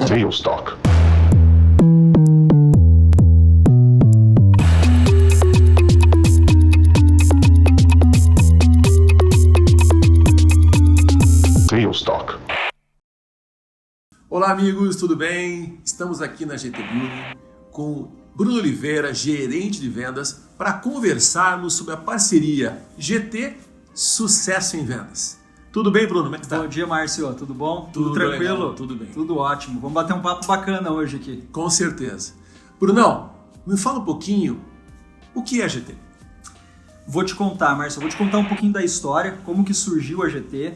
Sales Talk. Sales Talk. Olá amigos, tudo bem? Estamos aqui na GT Building com Bruno Oliveira, gerente de vendas, para conversarmos sobre a parceria GT Sucesso em Vendas. Tudo bem, Bruno? Como é que está? Bom dia, Márcio. Tudo bom? Tudo tranquilo? legal, tudo bem. Tudo ótimo. Vamos bater um papo bacana hoje aqui. Com certeza. Brunão, me fala um pouquinho o que é a GT. Vou te contar, Márcio. Vou te contar um pouquinho da história, como que surgiu a GT,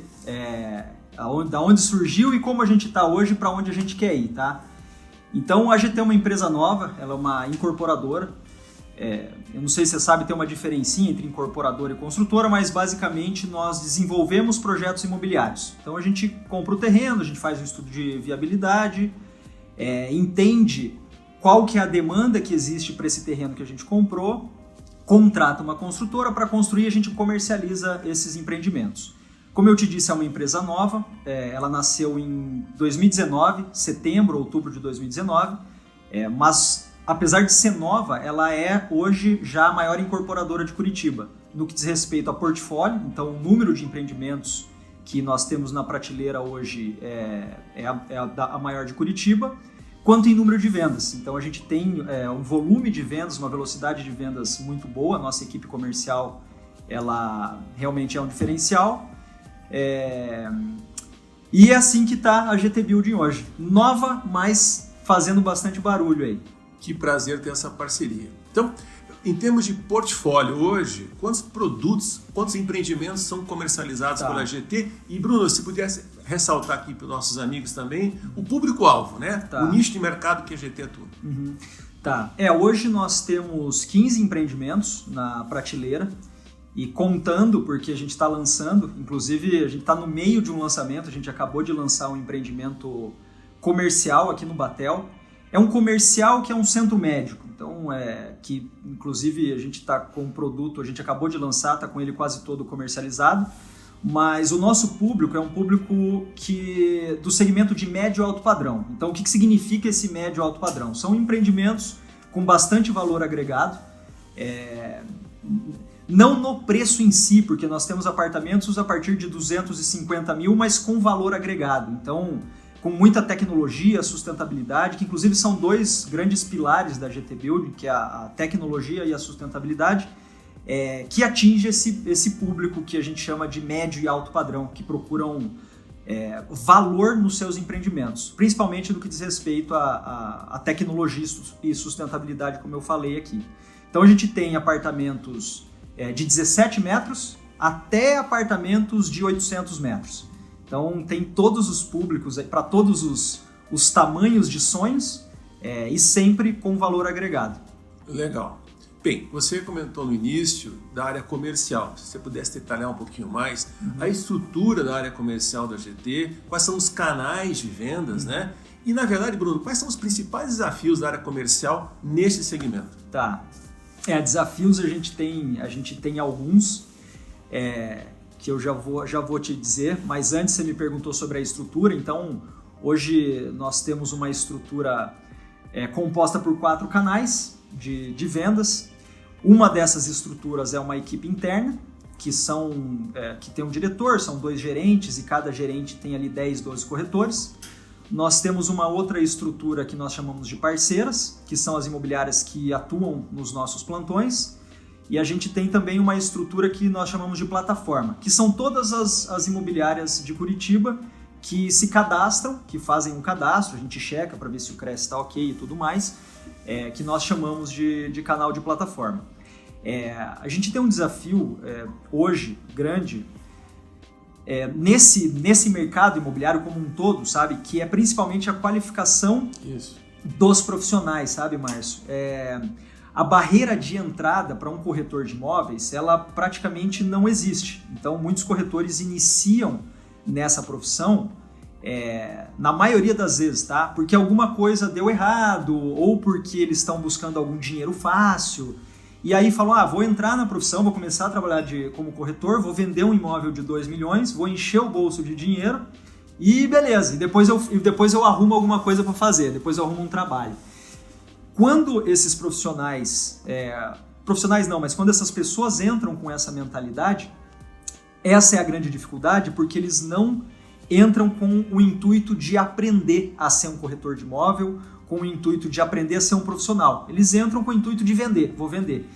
da onde surgiu e como a gente está hoje, para onde a gente quer ir, tá? Então, a GT é uma empresa nova, ela é uma incorporadora. Eu não sei se você sabe, tem uma diferencinha entre incorporadora e construtora, mas basicamente nós desenvolvemos projetos imobiliários. Então, a gente compra o terreno, a gente faz um estudo de viabilidade, entende qual que é a demanda que existe para esse terreno que a gente comprou, contrata uma construtora para construir e a gente comercializa esses empreendimentos. Como eu te disse, é uma empresa nova, ela nasceu em 2019, setembro, outubro de 2019, mas apesar de ser nova, ela é hoje já a maior incorporadora de Curitiba, no que diz respeito a portfólio. Então o número de empreendimentos que nós temos na prateleira hoje é a maior de Curitiba, quanto em número de vendas. Então a gente tem um volume de vendas, uma velocidade de vendas muito boa, a nossa equipe comercial ela realmente é um diferencial. E é assim que está a GT Building hoje. Nova, mas fazendo bastante barulho aí. Que prazer ter essa parceria. Então, em termos de portfólio hoje, quantos produtos, quantos empreendimentos são comercializados pela GT? E Bruno, se pudesse ressaltar aqui para os nossos amigos também, o público-alvo, né? O nicho de mercado que a GT atua. Uhum. Hoje nós temos 15 empreendimentos na prateleira. E contando, porque a gente está lançando, inclusive a gente está no meio de um lançamento, a gente acabou de lançar um empreendimento comercial aqui no Batel. É um comercial que é um centro médico, então que inclusive a gente está com o produto, a gente acabou de lançar, está com ele quase todo comercializado, mas o nosso público é um público do segmento de médio e alto padrão. Então o que significa esse médio e alto padrão? São empreendimentos com bastante valor agregado, não no preço em si, porque nós temos apartamentos a partir de 250 mil, mas com valor agregado. Então, com muita tecnologia, sustentabilidade, que inclusive são dois grandes pilares da GT Building, que é a tecnologia e a sustentabilidade, que atinge esse público que a gente chama de médio e alto padrão, que procuram valor nos seus empreendimentos, principalmente no que diz respeito à tecnologia e sustentabilidade, como eu falei aqui. Então, a gente tem apartamentos de 17 metros até apartamentos de 800 metros. Então tem todos os públicos, para todos os tamanhos de sonhos e sempre com valor agregado. Legal. Bem, você comentou no início da área comercial. Se você pudesse detalhar um pouquinho mais a estrutura da área comercial da GT, quais são os canais de vendas, né? E na verdade, Bruno, quais são os principais desafios da área comercial nesse segmento? Desafios a gente tem alguns que eu já vou te dizer, mas antes você me perguntou sobre a estrutura. Então hoje nós temos uma estrutura composta por 4 canais de vendas. Uma dessas estruturas é uma equipe interna, que tem um diretor, são 2 gerentes e cada gerente tem ali 10, 12 corretores. Nós temos uma outra estrutura que nós chamamos de parceiras, que são as imobiliárias que atuam nos nossos plantões. E a gente tem também uma estrutura que nós chamamos de plataforma, que são todas as imobiliárias de Curitiba que se cadastram, que fazem um cadastro, a gente checa para ver se o CRES está ok e tudo mais, que nós chamamos de canal de plataforma. A gente tem um desafio hoje grande, nesse mercado imobiliário como um todo, sabe? Que é principalmente a qualificação dos profissionais, sabe, Márcio? A barreira de entrada para um corretor de imóveis, ela praticamente não existe. Então, muitos corretores iniciam nessa profissão, na maioria das vezes, tá? Porque alguma coisa deu errado ou porque eles estão buscando algum dinheiro fácil. E aí falam, vou entrar na profissão, vou começar a trabalhar como corretor, vou vender um imóvel de 2 milhões, vou encher o bolso de dinheiro e beleza, e depois eu arrumo alguma coisa para fazer, depois eu arrumo um trabalho. Quando esses profissionais não, mas quando essas pessoas entram com essa mentalidade, essa é a grande dificuldade, porque eles não entram com o intuito de aprender a ser um corretor de imóvel, com o intuito de aprender a ser um profissional. Eles entram com o intuito de vender, vou vender.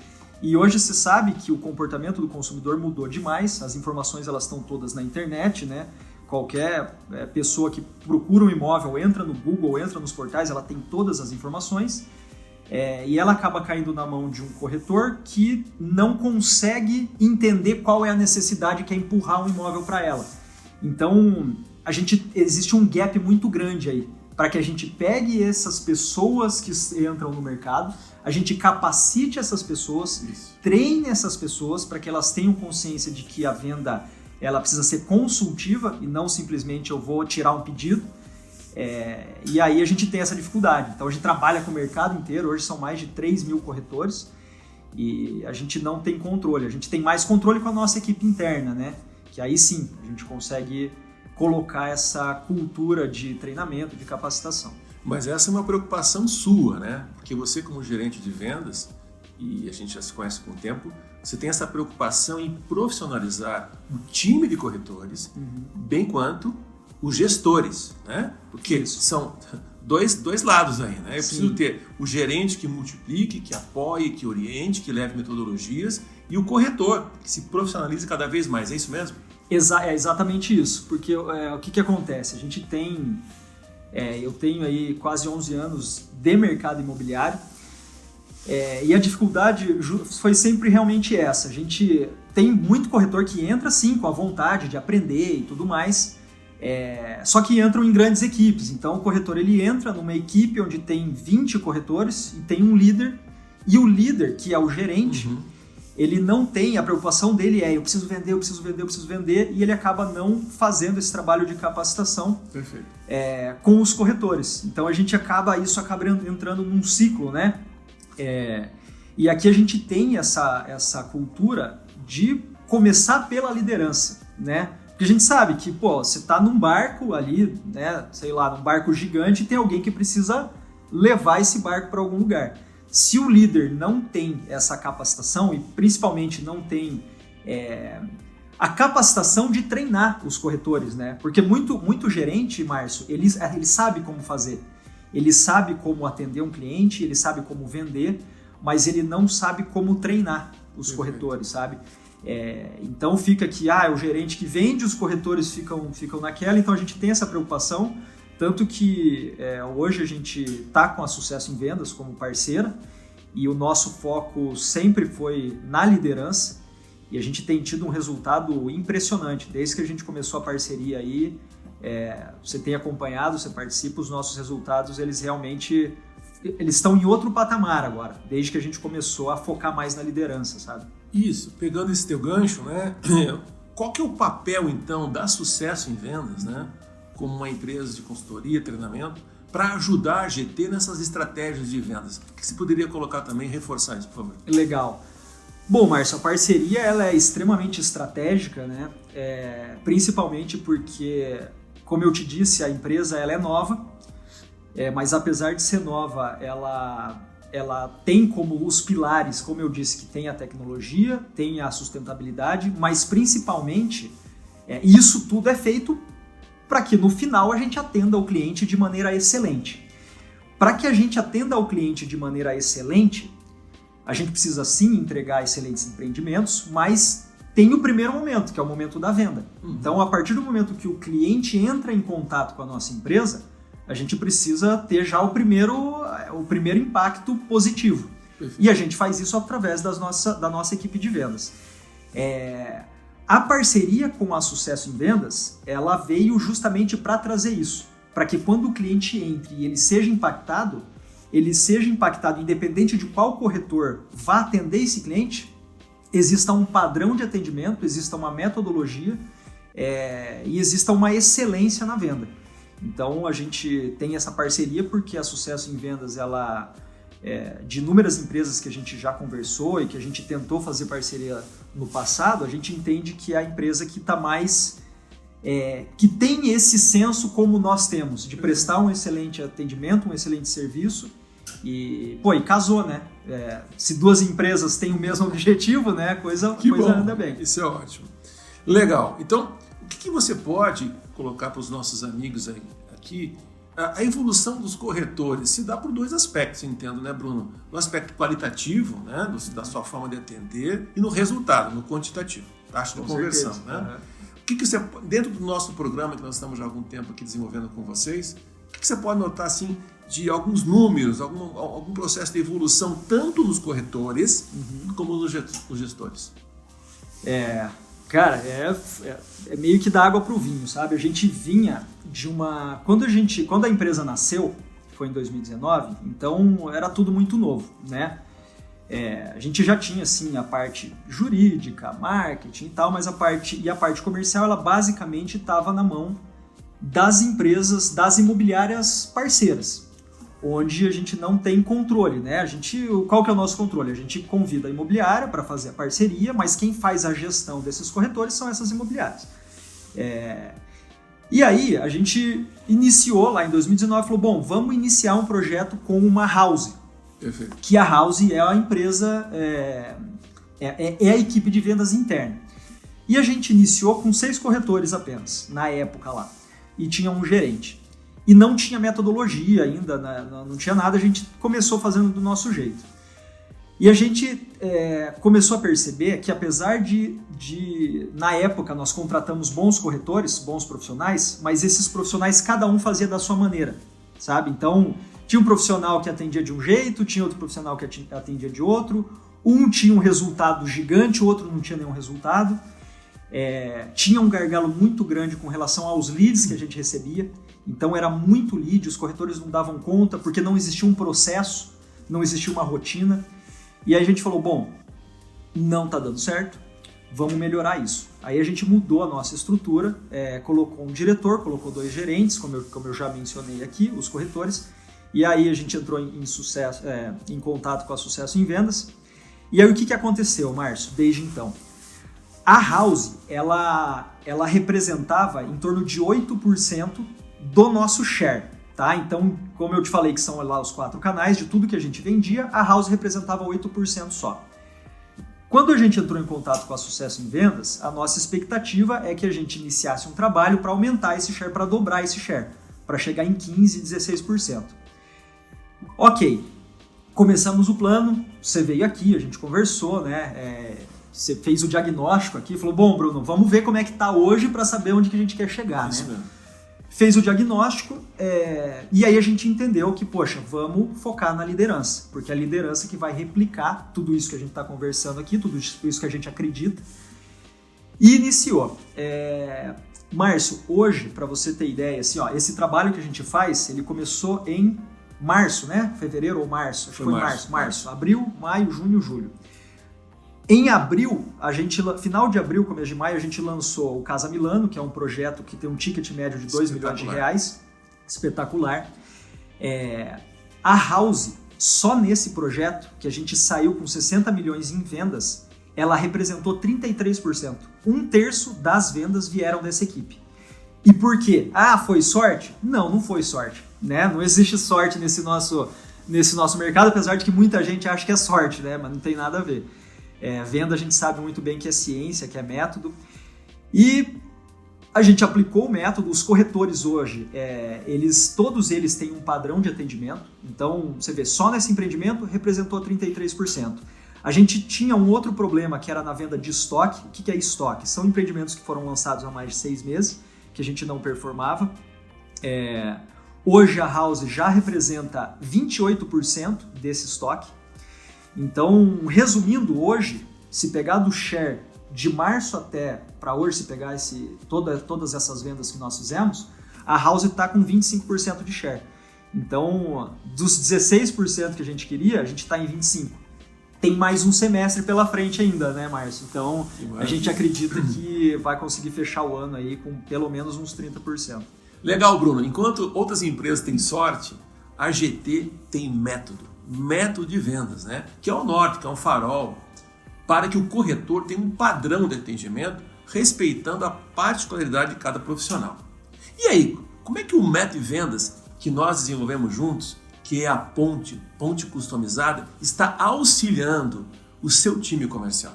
E hoje se sabe que o comportamento do consumidor mudou demais, as informações elas estão todas na internet, né? Qualquer pessoa que procura um imóvel, entra no Google, entra nos portais, ela tem todas as informações, e ela acaba caindo na mão de um corretor que não consegue entender qual é a necessidade que é empurrar um imóvel para ela. Então, existe um gap muito grande aí, para que a gente pegue essas pessoas que entram no mercado, a gente capacite essas pessoas, treine essas pessoas para que elas tenham consciência de que a venda ela precisa ser consultiva e não simplesmente eu vou tirar um pedido. E aí a gente tem essa dificuldade. Então a gente trabalha com o mercado inteiro, hoje são mais de 3 mil corretores e a gente não tem controle. A gente tem mais controle com a nossa equipe interna, né? Que aí sim a gente consegue colocar essa cultura de treinamento, de capacitação. Mas essa é uma preocupação sua, né? Porque você como gerente de vendas, e a gente já se conhece com o tempo, você tem essa preocupação em profissionalizar o time de corretores, bem quanto os gestores, né? Porque são dois lados aí, né? Eu preciso ter o gerente que multiplique, que apoie, que oriente, que leve metodologias, e o corretor que se profissionalize cada vez mais, é isso mesmo? É exatamente isso, porque o que acontece? A gente tem, eu tenho aí quase 11 anos de mercado imobiliário, e a dificuldade foi sempre realmente essa. A gente tem muito corretor que entra sim com a vontade de aprender e tudo mais, só que entram em grandes equipes. Então o corretor ele entra numa equipe onde tem 20 corretores e tem um líder, e o líder, que é o gerente, ele não tem, a preocupação dele eu preciso vender, e ele acaba não fazendo esse trabalho de capacitação com os corretores. Então isso acaba entrando num ciclo, né? E aqui a gente tem essa cultura de começar pela liderança, né? Porque a gente sabe que, você tá num barco ali, né? Sei lá, num barco gigante, e tem alguém que precisa levar esse barco para algum lugar. Se o líder não tem essa capacitação e principalmente não tem a capacitação de treinar os corretores, né? Porque muito gerente, Márcio, ele sabe como fazer. Ele sabe como atender um cliente, ele sabe como vender, mas ele não sabe como treinar os corretores, sabe? Então fica que o gerente que vende, os corretores ficam naquela, então a gente tem essa preocupação. Tanto que hoje a gente está com a Sucesso em Vendas como parceira e o nosso foco sempre foi na liderança e a gente tem tido um resultado impressionante. Desde que a gente começou a parceria aí, você tem acompanhado, você participa, os nossos resultados eles estão em outro patamar agora, desde que a gente começou a focar mais na liderança, sabe? Isso, pegando esse teu gancho, né? Qual que é o papel então da Sucesso em Vendas, né? Como uma empresa de consultoria, treinamento, para ajudar a GT nessas estratégias de vendas? O que você poderia colocar também, reforçar isso, por favor? Legal. Bom, Márcio, a parceria ela é extremamente estratégica, né? Principalmente porque, como eu te disse, a empresa ela é nova, mas apesar de ser nova, ela tem como os pilares, como eu disse, que tem a tecnologia, tem a sustentabilidade, mas principalmente isso tudo é feito para que no final a gente atenda o cliente de maneira excelente. Para que a gente atenda o cliente de maneira excelente, a gente precisa sim entregar excelentes empreendimentos, mas tem o primeiro momento, que é o momento da venda. Então, a partir do momento que o cliente entra em contato com a nossa empresa, a gente precisa ter já o primeiro impacto positivo. E a gente faz isso através da nossa equipe de vendas. A parceria com a Sucesso em Vendas, ela veio justamente para trazer isso, para que quando o cliente entre e ele seja impactado independente de qual corretor vá atender esse cliente, exista um padrão de atendimento, exista uma metodologia e exista uma excelência na venda. Então a gente tem essa parceria porque a Sucesso em Vendas, ela de inúmeras empresas que a gente já conversou e que a gente tentou fazer parceria no passado, a gente entende que é a empresa que está mais que tem esse senso como nós temos, de prestar um excelente atendimento, um excelente serviço. E casou, né? Se duas empresas têm o mesmo objetivo, né? A coisa anda bem. Isso é ótimo. Legal. Então, o que você pode colocar para os nossos amigos aqui? A evolução dos corretores se dá por dois aspectos, entendo, né, Bruno? No aspecto qualitativo, né, da sua forma de atender, e no resultado, no quantitativo, taxa de conversão. Né? Uhum. O que você, dentro do nosso programa, que nós estamos já há algum tempo aqui desenvolvendo com vocês, o que você pode notar assim, de alguns números, algum processo de evolução, tanto nos corretores como nos gestores? Cara, é meio que dar água pro vinho, sabe? A gente vinha de uma... Quando a empresa nasceu, foi em 2019, então era tudo muito novo, né? A gente já tinha, assim, a parte jurídica, marketing e tal, mas a parte comercial, ela basicamente estava na mão das empresas, das imobiliárias parceiras, onde a gente não tem controle, né? Qual que é o nosso controle? A gente convida a imobiliária para fazer a parceria, mas quem faz a gestão desses corretores são essas imobiliárias. E aí a gente iniciou lá em 2019, falou, bom, vamos iniciar um projeto com uma house. Perfeito. Que a house é a empresa, é a equipe de vendas interna. E a gente iniciou com 6 corretores apenas, na época lá, e tinha um gerente. E não tinha metodologia ainda, não tinha nada, a gente começou fazendo do nosso jeito. E a gente começou a perceber que apesar de, na época, nós contratamos bons corretores, bons profissionais, mas esses profissionais, cada um fazia da sua maneira, sabe? Então, tinha um profissional que atendia de um jeito, tinha outro profissional que atendia de outro, um tinha um resultado gigante, o outro não tinha nenhum resultado. Tinha um gargalo muito grande com relação aos leads que a gente recebia. Então era muito lead, os corretores não davam conta porque não existia um processo, não existia uma rotina. E aí a gente falou, bom, não está dando certo, vamos melhorar isso. Aí a gente mudou a nossa estrutura, colocou um diretor, colocou 2 gerentes, como eu já mencionei aqui, os corretores. E aí a gente entrou em contato com a Sucesso em Vendas. E aí o que aconteceu, Márcio, desde então? A house, ela representava em torno de 8% do nosso share, tá? Então, como eu te falei que são lá os 4 canais, de tudo que a gente vendia, a house representava 8% só. Quando a gente entrou em contato com a Sucesso em Vendas, a nossa expectativa é que a gente iniciasse um trabalho para aumentar esse share, para dobrar esse share, para chegar em 15%, 16%. Ok, começamos o plano, você veio aqui, a gente conversou, né? Você fez o diagnóstico aqui, falou, bom, Bruno, vamos ver como é que tá hoje para saber onde que a gente quer chegar, Isso né? mesmo. Fez o diagnóstico e aí a gente entendeu que, poxa, vamos focar na liderança, porque é a liderança que vai replicar tudo isso que a gente está conversando aqui, tudo isso que a gente acredita. E iniciou. Márcio, hoje, para você ter ideia, assim, ó, esse trabalho que a gente faz, ele começou em março, né? Fevereiro ou março? Acho que foi março. Abril, maio, junho, julho. Em abril, final de abril, começo de maio, a gente lançou o Casa Milano, que é um projeto que tem um ticket médio de 2 milhões de reais. Espetacular. A House, só nesse projeto, que a gente saiu com 60 milhões em vendas, ela representou 33%. 1/3 das vendas vieram dessa equipe. E por quê? Foi sorte? Não foi sorte. Né? Não existe sorte nesse nosso mercado, apesar de que muita gente acha que é sorte, né? Mas não tem nada a ver. Venda a gente sabe muito bem que é ciência, que é método. E a gente aplicou o método. Os corretores hoje, todos eles têm um padrão de atendimento. Então, você vê, só nesse empreendimento representou 33%. A gente tinha um outro problema que era na venda de estoque. O que é estoque? São empreendimentos que foram lançados há mais de 6 meses, que a gente não performava. Hoje a House já representa 28% desse estoque. Então, resumindo, hoje, se pegar do share de março até para hoje, se pegar todas essas vendas que nós fizemos, a House está com 25% de share. Então, dos 16% que a gente queria, a gente está em 25%. Tem mais um semestre pela frente ainda, né, Márcio? Então, a gente acredita que vai conseguir fechar o ano aí com pelo menos uns 30%. Legal, Bruno. Enquanto outras empresas têm sorte, a GT tem método de vendas, né? Que é o norte, que é um farol, para que o corretor tenha um padrão de atendimento respeitando a particularidade de cada profissional. E aí, como é que o método de vendas que nós desenvolvemos juntos, que é a ponte customizada, está auxiliando o seu time comercial?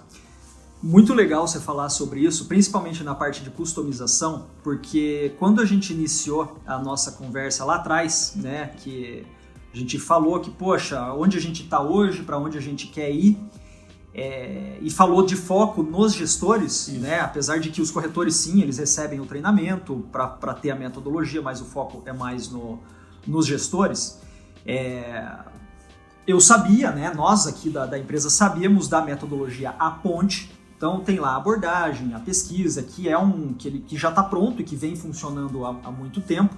Muito legal você falar sobre isso, principalmente na parte de customização, porque quando a gente iniciou a nossa conversa lá atrás, né, que a gente falou que, poxa, onde a gente está hoje, para onde a gente quer ir, e falou de foco nos gestores, né, apesar de que os corretores, sim, eles recebem o treinamento para ter a metodologia, mas o foco é mais nos gestores. Eu sabia, né, nós aqui da empresa sabíamos da metodologia A Ponte. Então tem lá a abordagem, a pesquisa, que já está pronto e que vem funcionando há muito tempo.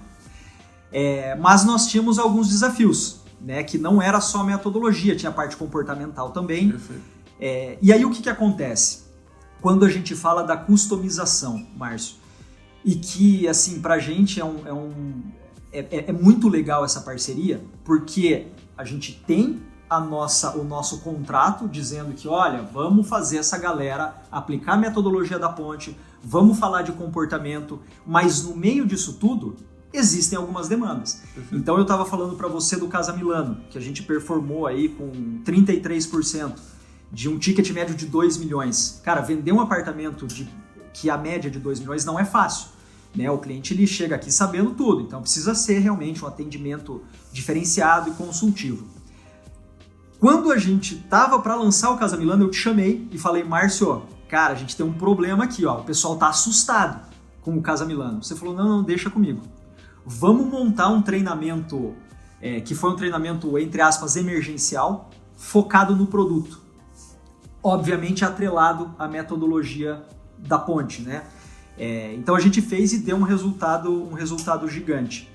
Mas nós tínhamos alguns desafios, né? Que não era só a metodologia, tinha a parte comportamental também. Perfeito. E aí o que acontece? Quando a gente fala da customização, Márcio, e que assim, pra gente é muito legal essa parceria, porque a gente tem o nosso contrato dizendo que, olha, vamos fazer essa galera aplicar a metodologia da ponte, vamos falar de comportamento, mas no meio disso tudo existem algumas demandas. Uhum. Então eu estava falando para você do Casa Milano, que a gente performou aí com 33% de um ticket médio de 2 milhões. Cara, vender um apartamento que a média de 2 milhões não é fácil. Né? O cliente ele chega aqui sabendo tudo, então precisa ser realmente um atendimento diferenciado e consultivo. Quando a gente tava para lançar o Casa Milano, eu te chamei e falei, Márcio, cara, a gente tem um problema aqui, ó, o pessoal tá assustado com o Casa Milano. Você falou, não, deixa comigo. Vamos montar um treinamento, que foi um treinamento, entre aspas, emergencial, focado no produto. Obviamente atrelado à metodologia da ponte, né? Então a gente fez e deu um resultado gigante.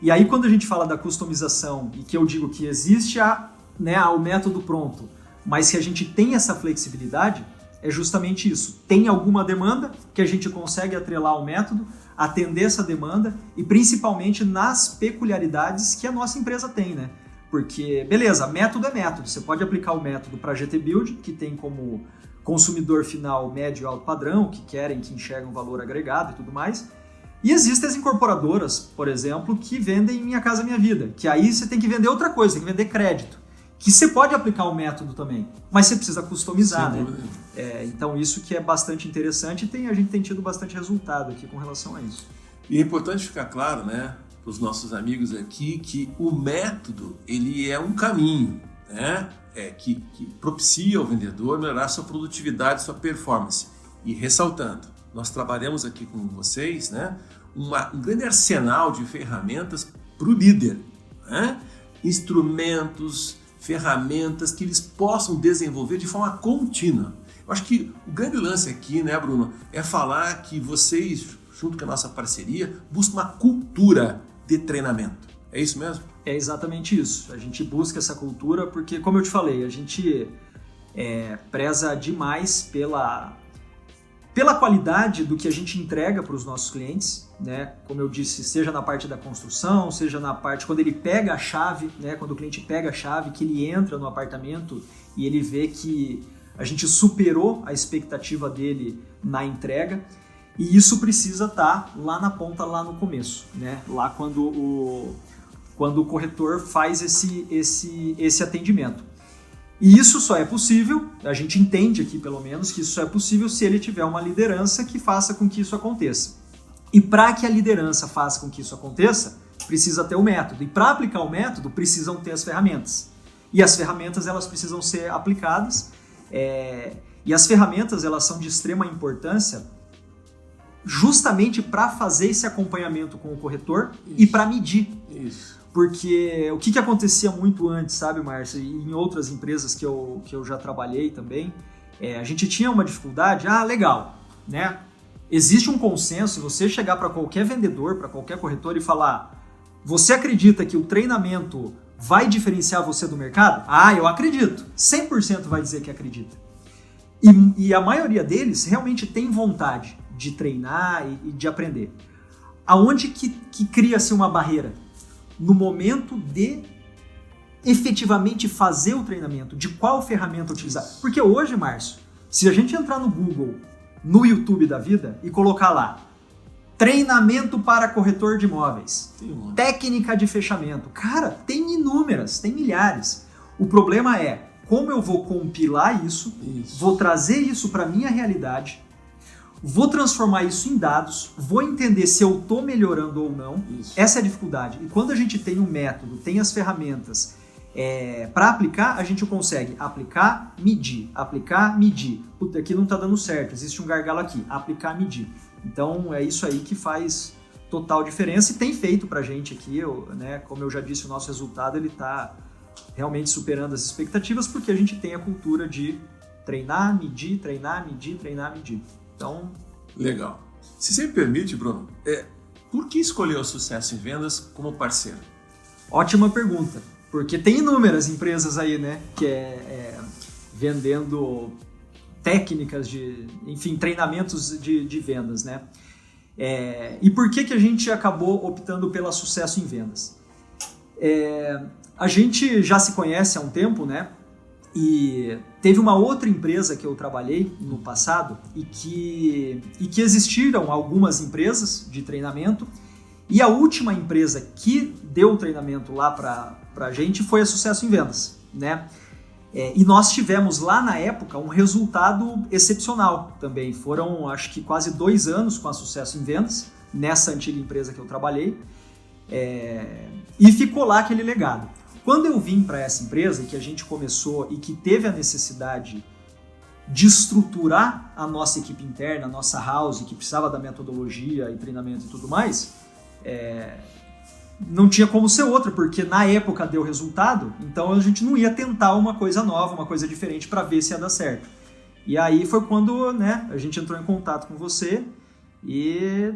E aí quando a gente fala da customização e que eu digo que existe o método pronto, mas que a gente tem essa flexibilidade, é justamente isso. Tem alguma demanda que a gente consegue atrelar ao método, atender essa demanda e principalmente nas peculiaridades que a nossa empresa tem, né? Porque, beleza, método é método. Você pode aplicar o método para a GT Build, que tem como consumidor final médio e alto padrão, que enxergam valor agregado e tudo mais. E existem as incorporadoras, por exemplo, que vendem Minha Casa Minha Vida, que aí você tem que vender outra coisa, tem que vender crédito. Que você pode aplicar o método também, mas você precisa customizar, né? Então isso que é bastante interessante e a gente tem tido bastante resultado aqui com relação a isso. E é importante ficar claro, né, para os nossos amigos aqui, que o método, ele é um caminho, né, que propicia ao vendedor melhorar sua produtividade, sua performance. E ressaltando, nós trabalhamos aqui com vocês, né, um grande arsenal de ferramentas para o líder, né? Instrumentos, ferramentas que eles possam desenvolver de forma contínua. Eu acho que o grande lance aqui, né, Bruno, é falar que vocês, junto com a nossa parceria, buscam uma cultura de treinamento. É isso mesmo? É exatamente isso. A gente busca essa cultura porque, como eu te falei, a gente preza demais pela qualidade do que a gente entrega para os nossos clientes, né? Como eu disse, seja na parte da construção, seja na parte quando ele pega a chave, né? Quando o cliente pega a chave, que ele entra no apartamento e ele vê que a gente superou a expectativa dele na entrega. E isso precisa estar lá na ponta, lá no começo, né? Lá quando o corretor faz esse atendimento. E isso só é possível, a gente entende aqui pelo menos, que isso só é possível se ele tiver uma liderança que faça com que isso aconteça. E para que a liderança faça com que isso aconteça, precisa ter o método. E para aplicar o método, precisam ter as ferramentas. E as ferramentas elas precisam ser aplicadas. E as ferramentas elas são de extrema importância justamente para fazer esse acompanhamento com o corretor e para medir. Isso. Porque o que acontecia muito antes, sabe, Márcio, e em outras empresas que eu já trabalhei também, a gente tinha uma dificuldade, legal, né? Existe um consenso, se você chegar para qualquer vendedor, para qualquer corretor e falar, você acredita que o treinamento vai diferenciar você do mercado? Eu acredito. 100% vai dizer que acredita. E a maioria deles realmente tem vontade de treinar e de aprender. Aonde que cria-se uma barreira? No momento de efetivamente fazer o treinamento, de qual ferramenta utilizar. Porque hoje, Márcio, se a gente entrar no Google, no YouTube da vida e colocar lá treinamento para corretor de imóveis, técnica de fechamento. Cara, tem inúmeras, tem milhares. O problema é como eu vou compilar isso. Vou trazer isso para a minha realidade, vou transformar isso em dados, vou entender se eu estou melhorando ou não. Essa é a dificuldade. E quando a gente tem um método, tem as ferramentas para aplicar, a gente consegue aplicar, medir, aplicar, medir. Puta, aqui não está dando certo, existe um gargalo aqui, aplicar, medir. Então é isso aí que faz total diferença e tem feito pra gente aqui, né, como eu já disse, o nosso resultado ele está realmente superando as expectativas porque a gente tem a cultura de treinar, medir, treinar, medir, treinar, medir. Então... Legal. Se você me permite, Bruno, por que escolher o Sucesso em Vendas como parceiro? Ótima pergunta, porque tem inúmeras empresas aí, né, que vendendo técnicas enfim, treinamentos de vendas, né? E por que a gente acabou optando pela Sucesso em Vendas? A gente já se conhece há um tempo, né? E teve uma outra empresa que eu trabalhei no passado e que existiram algumas empresas de treinamento e a última empresa que deu o treinamento lá para a gente foi a Sucesso em Vendas, né? E nós tivemos lá na época um resultado excepcional também. Foram, acho que quase 2 anos com a Sucesso em Vendas, nessa antiga empresa que eu trabalhei, e ficou lá aquele legado. Quando eu vim para essa empresa e que a gente começou e que teve a necessidade de estruturar a nossa equipe interna, a nossa house, que precisava da metodologia e treinamento e tudo mais, não tinha como ser outra, porque na época deu resultado, então a gente não ia tentar uma coisa nova, uma coisa diferente para ver se ia dar certo. E aí foi quando, né, a gente entrou em contato com você e,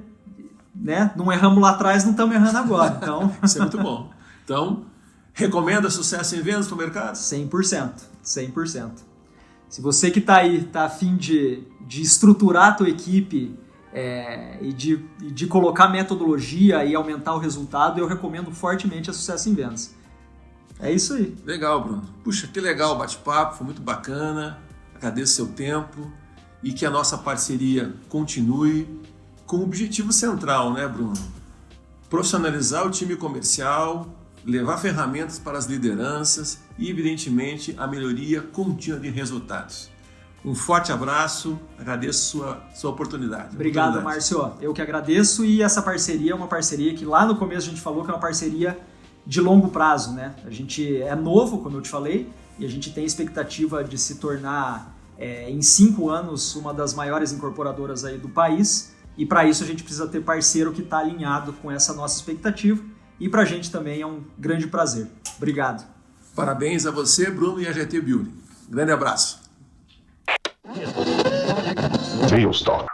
né, não erramos lá atrás, não estamos errando agora. Então... Isso é muito bom. Então, recomenda Sucesso em Vendas para o mercado? 100%, 100%. Se você que está aí, está a fim de estruturar a tua equipe e de colocar metodologia e aumentar o resultado, eu recomendo fortemente a Sucesso em Vendas. É isso aí. Legal, Bruno. Puxa, que legal o bate-papo, foi muito bacana. Agradeço seu tempo e que a nossa parceria continue com o objetivo central, né, Bruno? Profissionalizar o time comercial, levar ferramentas para as lideranças e, evidentemente, a melhoria contínua de resultados. Um forte abraço, agradeço sua oportunidade. Obrigado, Márcio. Eu que agradeço e essa parceria é uma parceria que lá no começo a gente falou que é uma parceria de longo prazo, né? A gente é novo, como eu te falei, e a gente tem expectativa de se tornar, em 5 anos, uma das maiores incorporadoras aí do país e para isso a gente precisa ter parceiro que está alinhado com essa nossa expectativa e para a gente também é um grande prazer. Obrigado. Parabéns a você, Bruno, e a GT Building. Grande abraço. Sales Talk.